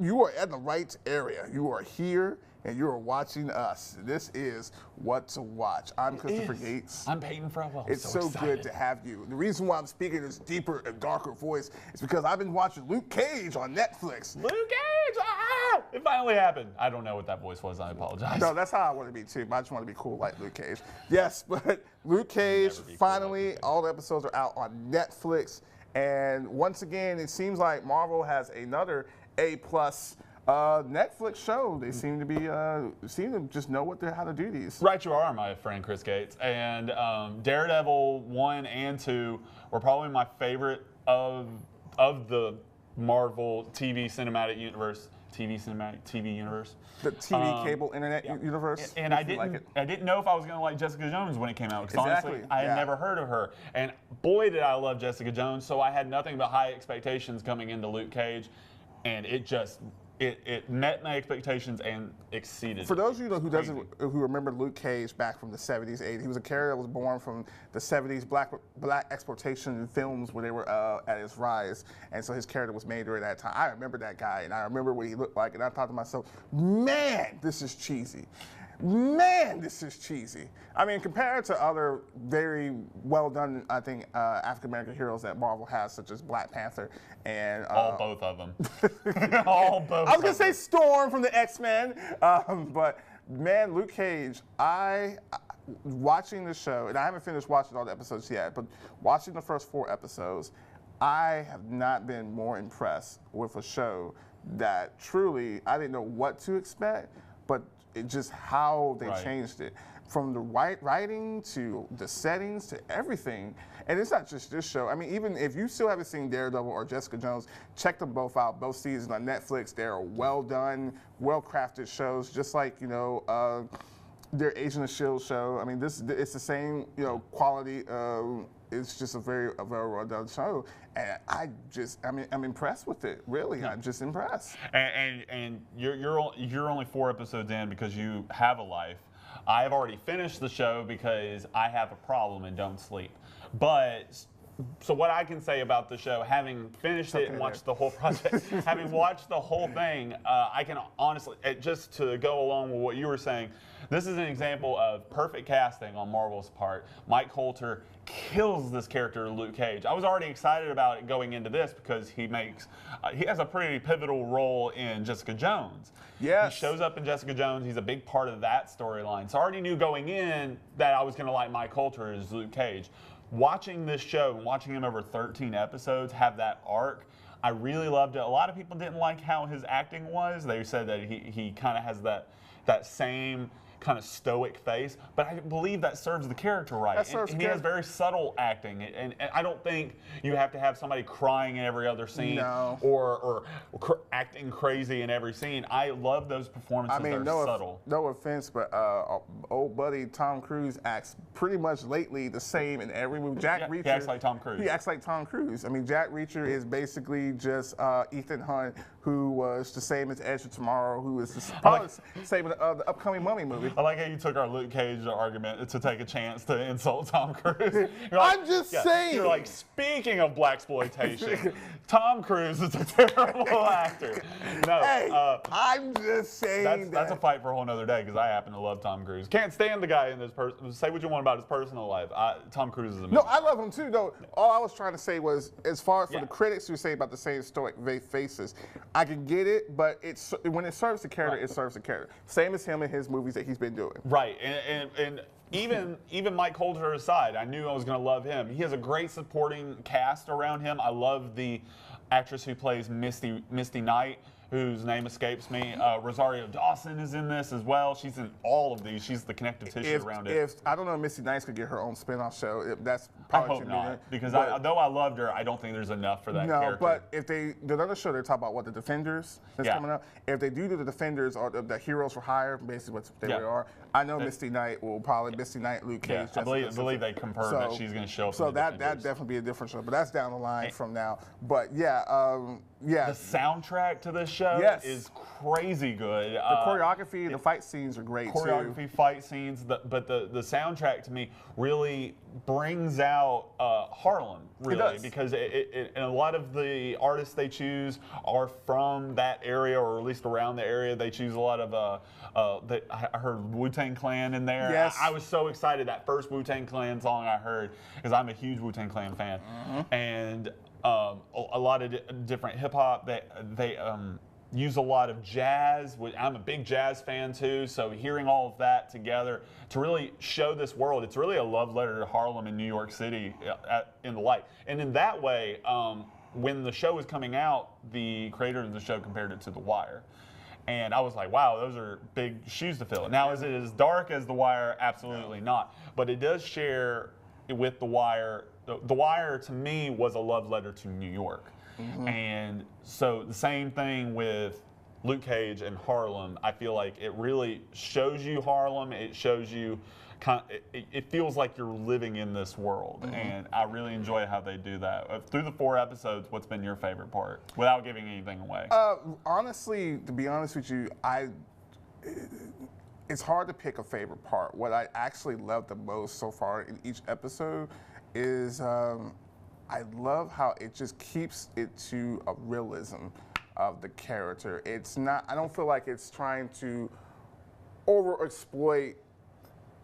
you are at the right area. You are here and you are watching us. This is What to Watch. I'm Christopher Gates. I'm Peyton Frelwell. It's so good to have you. The reason why I'm speaking this deeper and darker voice is because I've been watching Luke Cage on Netflix. Luke Cage! Ah! It finally happened. I don't know what that voice was. I apologize. No, that's how I want to be too. I just want to be cool like Luke Cage. Yes, but Luke Cage, finally, cool all the episodes are out on Netflix. And once again, it seems like Marvel has another A+ Netflix show. They seem to just know how to do these. Right, you are, my friend Chris Gates. And Daredevil 1 and 2 were probably my favorite of the Marvel TV cinematic universe. TV universe. The TV cable internet universe. And I didn't know if I was going to like Jessica Jones when it came out. Because honestly, I had never heard of her. And boy, did I love Jessica Jones. So I had nothing but high expectations coming into Luke Cage. And it met my expectations and exceeded. For those of you who remember Luke Cage back from the 70s, 80s, he was a character that was born from the 70s black exploitation films where they were at its rise, and so his character was made during that time. I remember that guy, and I remember what he looked like, and I thought to myself, man, this is cheesy. Man, this is cheesy. I mean, compared to other very well done, I think, African American heroes that Marvel has, such as Black Panther and both of them. All both. I was gonna say Storm from the X-Men, but man, Luke Cage. Watching the show, and I haven't finished watching all the episodes yet, but watching the first 4 episodes, I have not been more impressed with a show that truly I didn't know what to expect, but just how they changed it. From the writing to the settings to everything. And it's not just this show. I mean, even if you still haven't seen Daredevil or Jessica Jones, check them both out. Both seasons on Netflix. They're well done, well crafted shows, just like, their Agent of S.H.I.E.L.D. show. I mean, it's the same, quality. It's just a very well done show, and I'm impressed with it. Really, I'm just impressed. And you're only 4 episodes in because you have a life. I've already finished the show because I have a problem and don't sleep. But so what I can say about the show, having finished it and watched the whole project, having watched the whole thing, I can honestly, just to go along with what you were saying, this is an example of perfect casting on Marvel's part. Mike Colter kills this character, Luke Cage. I was already excited about it going into this because he has a pretty pivotal role in Jessica Jones. Yes. He shows up in Jessica Jones. He's a big part of that storyline. So I already knew going in that I was going to like Mike Colter as Luke Cage. Watching this show and watching him over 13 episodes have that arc, I really loved it. A lot of people didn't like how his acting was. They said that he kind of has that same kind of stoic face, but I believe that serves the character right. And he has very subtle acting, and I don't think you have to have somebody crying in every other scene or acting crazy in every scene. I love those performances. They're subtle. No offense, but old buddy Tom Cruise acts pretty much lately the same in every movie. Jack Reacher. He acts like Tom Cruise. He acts like Tom Cruise. I mean, Jack Reacher is basically just Ethan Hunt, who was the same as Edge of Tomorrow, who is the same in the upcoming Mummy movie. I like how you took our Luke Cage argument to take a chance to insult Tom Cruise. I'm just saying. You're like, speaking of blaxploitation, Tom Cruise is a terrible actor. No, hey, I'm just saying that's a fight for a whole nother day because I happen to love Tom Cruise. Can't stand the guy in this person. Say what you want about his personal life. Tom Cruise is amazing. No, I love him too. No, all I was trying to say was, as far as for the critics who say about the same stoic faces, I can get it, but when it serves the character, it serves the character. Same as him in his movies that he's been doing. Right, and even Mike Colter aside, I knew I was going to love him. He has a great supporting cast around him. I love the actress who plays Misty Knight, whose name escapes me. Rosario Dawson is in this as well. She's in all of these. She's the connective tissue around it. I don't know if Misty Knight could get her own spin-off show. That's probably I hope not, because though I loved her, I don't think there's enough for that character. No, but if the other show, they're talking about the Defenders that's coming up. If they do the Defenders or the Heroes for Hire, basically what they are, I know Misty Knight will probably Luke Cage. I believe they confirmed that she's going to show up. So that definitely be a different show, but that's down the line from now. But the soundtrack to this show Yes. is crazy good. The choreography, the fight scenes are great too. Choreography, fight scenes, but the soundtrack to me really brings out Harlem, really, does. because and a lot of the artists they choose are from that area, or at least around the area. They choose a lot of, I heard Wu-Tang Clan in there. Yes. I was so excited that first Wu-Tang Clan song I heard, because I'm a huge Wu-Tang Clan fan. And a lot of different hip hop. They use a lot of jazz. I'm a big jazz fan too, so hearing all of that together to really show this world, it's really a love letter to Harlem and New York City in the light. And in that way, when the show was coming out, the creator of the show compared it to The Wire. And I was like, wow, those are big shoes to fill. Now, is it as dark as The Wire? Absolutely not. But it does share with The Wire. The Wire, to me, was a love letter to New York. And so the same thing with Luke Cage and Harlem. I feel like it really shows you Harlem. It shows you, it feels like you're living in this world. And I really enjoy how they do that. Through the 4 episodes, what's been your favorite part, without giving anything away? Honestly, to be honest with you, it's hard to pick a favorite part. What I actually love the most so far in each episode is I love how it just keeps it to a realism of the character. It's not, I don't feel like it's trying to overexploit,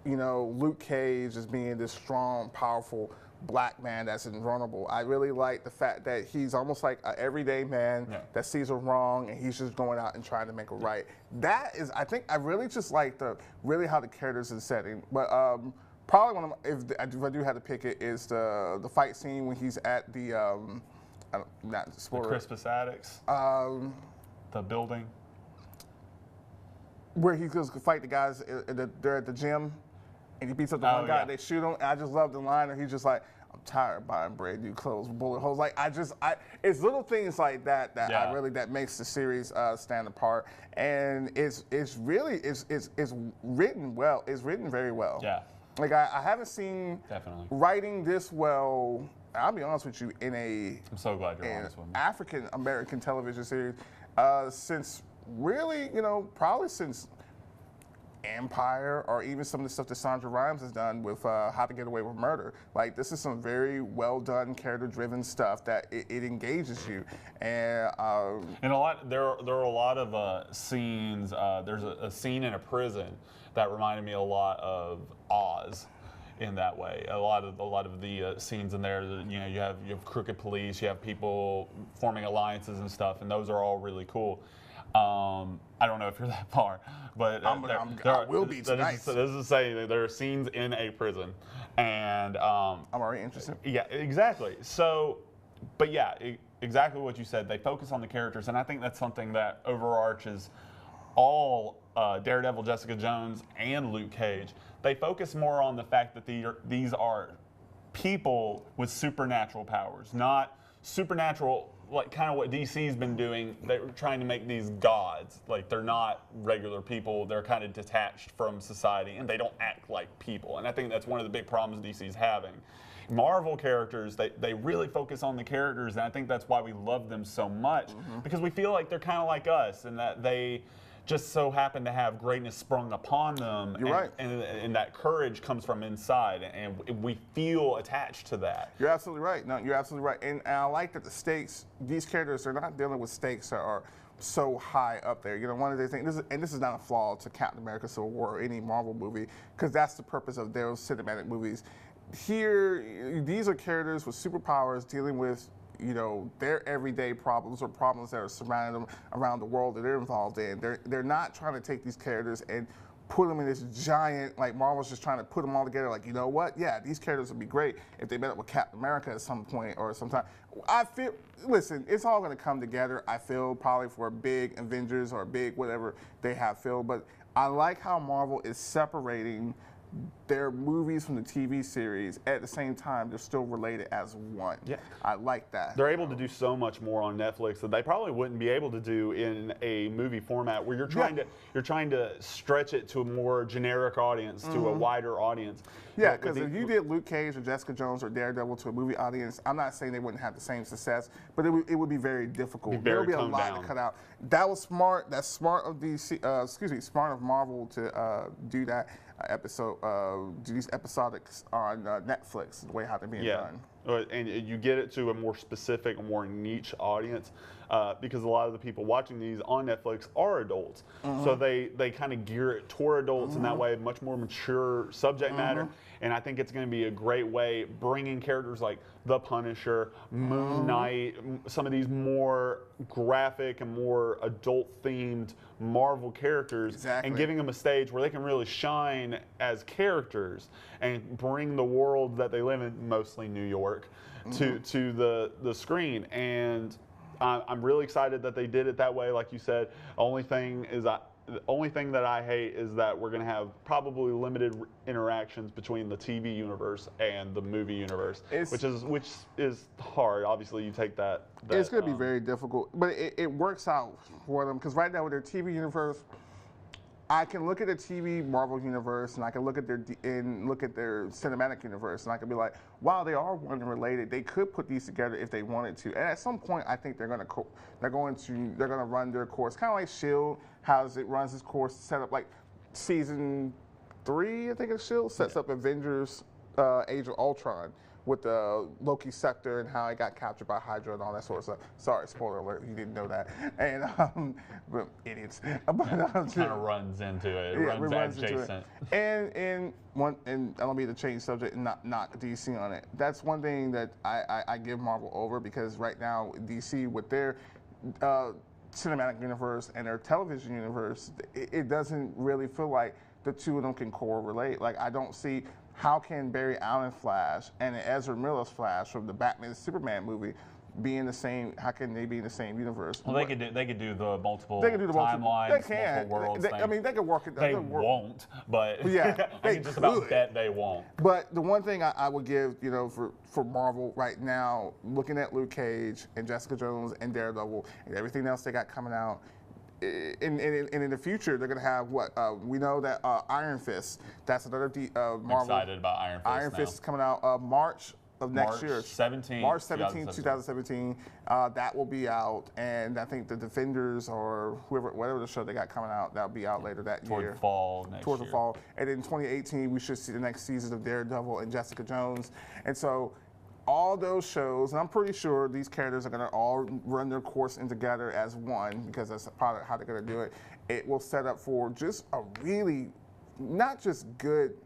Luke Cage as being this strong, powerful black man that's invulnerable. I really like the fact that he's almost like an everyday man that sees a wrong and he's just going out and trying to make it right. That is, I think, I really just like really how the characters is setting. But probably one of my, if I do have to pick it, is the fight scene when he's at the not spoiler. The Crispus Attucks. The building. Where he goes to fight the guys, they're at the gym, and he beats up the one guy, they shoot him. And I just love the line where he's just like, I'm tired of buying brand new clothes with bullet holes. Like, it's little things like that that makes the series stand apart. And it's really written well. It's written very well. Yeah. Like, I haven't seen Definitely. writing this well, I'll be honest with you, in I'm so glad you're honest with me. African American television series since really, probably since Empire, or even some of the stuff that Sandra Rhimes has done with How to Get Away with Murder. Like, this is some very well done, character driven stuff that it engages you. And a lot, there are a lot of scenes. There's a scene in a prison that reminded me a lot of Oz. In that way, a lot of the scenes in there, you have crooked police, you have people forming alliances and stuff, and those are all really cool. I don't know if you're that far, but I will be tonight. This is to say that there are scenes in a prison, and I'm already interested. Yeah, exactly. So, but yeah, exactly what you said. They focus on the characters, and I think that's something that overarches all Daredevil, Jessica Jones, and Luke Cage. They focus more on the fact that these are people with supernatural powers, not supernatural, like kind of what DC's been doing. They're trying to make these gods. Like, they're not regular people. They're kind of detached from society, and they don't act like people. And I think that's one of the big problems DC's having. Marvel characters, they really focus on the characters, and I think that's why we love them so much, because we feel like they're kind of like us, and that they just so happen to have greatness sprung upon them. You're right. And that courage comes from inside, and we feel attached to that. You're absolutely right. No, you're absolutely right. And I like that the stakes, these characters are not dealing with stakes that are so high up there. One of the things, this is not a flaw to Captain America Civil War or any Marvel movie, because that's the purpose of their cinematic movies. Here, these are characters with superpowers dealing with their everyday problems, or problems that are surrounding them around the world that they're involved in. They're not trying to take these characters and put them in this giant, like Marvel's just trying to put them all together. Like, you know what? Yeah, these characters would be great if they met up with Captain America at some point or sometime. Listen, it's all going to come together, I feel, probably for a big Avengers or a big whatever they have, Phil. But I like how Marvel is separating their movies from the TV series at the same time they're still related as one. Yeah. I like that. They're able to do so much more on Netflix that they probably wouldn't be able to do in a movie format where you're trying to stretch it to a more generic audience, to a wider audience. Yeah, But with because if you did Luke Cage or Jessica Jones or Daredevil to a movie audience, I'm not saying they wouldn't have the same success, but it would be very difficult. Very there would be a toned lot down. to cut out. That was smart. That's smart of smart of Marvel to do that episode, do these episodics on Netflix, the way how they're being done. And you get it to a more specific, more niche audience because a lot of the people watching these on Netflix are adults. So they kind of gear it toward adults in that way, much more mature subject matter. And I think it's going to be a great way bringing characters like The Punisher, Moon Knight, some of these more graphic and more adult-themed Marvel characters, and giving them a stage where they can really shine as characters and bring the world that they live in, mostly New York, to the screen. And I'm really excited that they did it that way. Like you said, the only thing that I hate is that we're going to have probably limited interactions between the TV universe and the movie universe, which is hard. Obviously, you take that. It's going to be very difficult, but it works out for them because right now with their TV universe, I can look at the TV Marvel universe and I can look at their cinematic universe and I can be like, wow, they are one and related. They could put these together if they wanted to. And at some point, I think they're going to run their course, kind of like S.H.I.E.L.D. How it runs its course, set up like season 3, I think it's S.H.I.E.L.D. sets up Avengers: Age of Ultron with the Loki scepter and how it got captured by Hydra and all that sort of stuff. Sorry, spoiler alert, you didn't know that. And but idiots. But kind of runs into it. It runs adjacent. And I don't mean to change subject and not knock DC on it. That's one thing that I give Marvel over because right now DC with their cinematic universe and their television universe, it doesn't really feel like the two of them can correlate. Like I don't see how can Barry Allen Flash and Ezra Miller's Flash from the Batman and Superman movie be in the same? How can they be in the same universe? Well, they could do the multiple timelines. They can. Multiple worlds thing. I mean, they could work it. They won't, but yeah, I can just about bet they won't. But the one thing I would give, for Marvel right now, looking at Luke Cage and Jessica Jones and Daredevil and everything else they got coming out. And in the future, they're going to have what? We know that Iron Fist, that's another Marvel. I'm excited about Iron Fist. Iron Fist is coming out March of next year. March 17, 2017. That will be out. And I think the Defenders or whatever the show they got coming out, that'll be out later that year. Toward the fall next year. The fall. And in 2018, we should see the next season of Daredevil and Jessica Jones. And so all those shows, and I'm pretty sure these characters are going to all run their course in together as one because that's part of how they're going to do it. It will set up for just a really, not just good,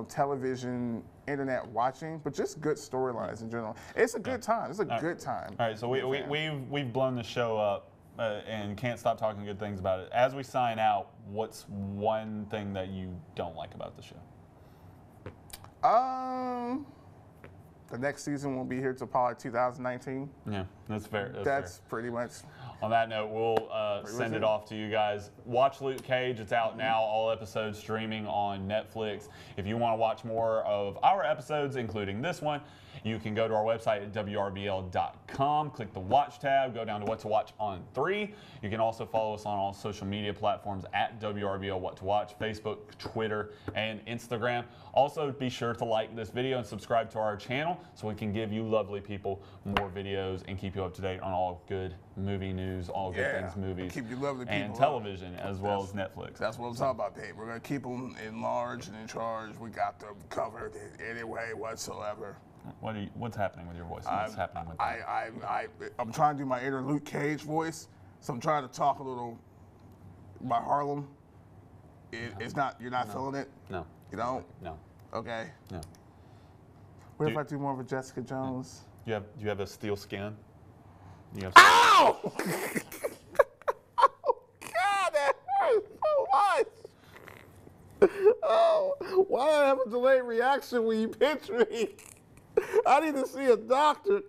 television, internet watching, but just good storylines in general. It's a good time. It's a good time. All right, so we've blown the show up and can't stop talking good things about it. As we sign out, what's one thing that you don't like about the show? The next season won't be here till probably 2019. Yeah, that's fair. That's pretty much. On that note, we'll send it off to you guys. Watch Luke Cage. It's out now. All episodes streaming on Netflix. If you want to watch more of our episodes, including this one, you can go to our website at WRBL.com, click the Watch tab, go down to What to Watch on 3. You can also follow us on all social media platforms at WRBL What to Watch, Facebook, Twitter, and Instagram. Also, be sure to like this video and subscribe to our channel so we can give you lovely people more videos and keep you up to date on all good movie news, all good things movies, keep you lovely people and television as well as Netflix. That's what I'm talking about, Dave. We're going to keep them in large and in charge. We got them covered in any way whatsoever. What's happening with your voice? What's happening with that? I'm trying to do my inner Luke Cage voice, so I'm trying to talk a little by Harlem. It's not. You're not feeling it. No. You don't. No. Okay. No. What if I do more of a Jessica Jones? Do you have a steel skin? Ow! Oh God, that hurts so much. Oh, why do I have a delayed reaction when you pinch me? I need to see a doctor.